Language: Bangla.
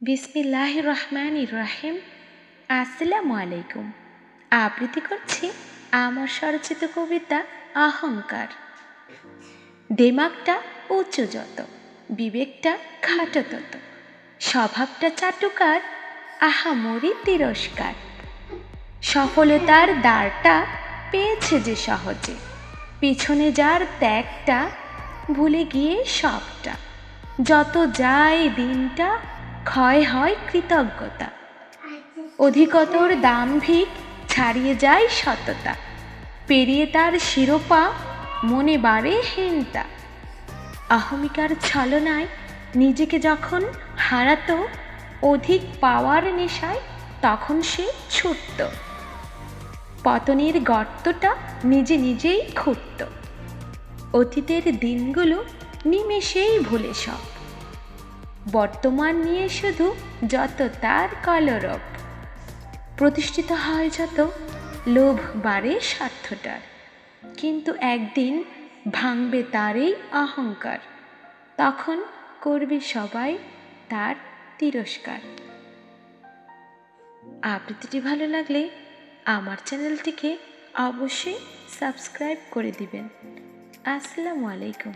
বিসমিল্লাহির রহমানির রহিম। আসসালামু আলাইকুম। আবৃত্তি করছি আমার স্বরচিত কবিতা অহংকার। দিমাগটা উঁচু যত, বিবেকটা খাটো তত, স্বভাবটা চাটুকার, আহামরি তিরস্কার। সফলতার দ্বারটা পেয়েছে যে সহজে, পিছনে যার ত্যাগটা ভুলে গিয়ে সবটা। যত যায় দিনটা ক্ষয় হয় কৃতজ্ঞতা, অধিকতর দাম্ভিক ছাড়িয়ে যায় সততা। পেরিয়ে তার শিরোপা মনে বাড়ে হেনতা, অহমিকার ছলনায় নিজেকে যখন হারাতো, অধিক পাওয়ার নেশায় তখন সে ছুটত। পতনের গর্তটা নিজে নিজেই খুঁড়ত, অতীতের দিনগুলো নিমেষেই ভুলে সব। বর্তমান নিয়ে শুধু যত তার কলরব, প্রতিষ্ঠিত হয় যত লোভ বাড়ে স্বার্থটার। কিন্তু একদিন ভাঙবে তার এই অহংকার, তখন করবে সবাই তার তিরস্কার। আবৃত্তিটি ভালো লাগলে আমার চ্যানেলটিকে অবশ্যই সাবস্ক্রাইব করে দিবেন। আসসালামু আলাইকুম।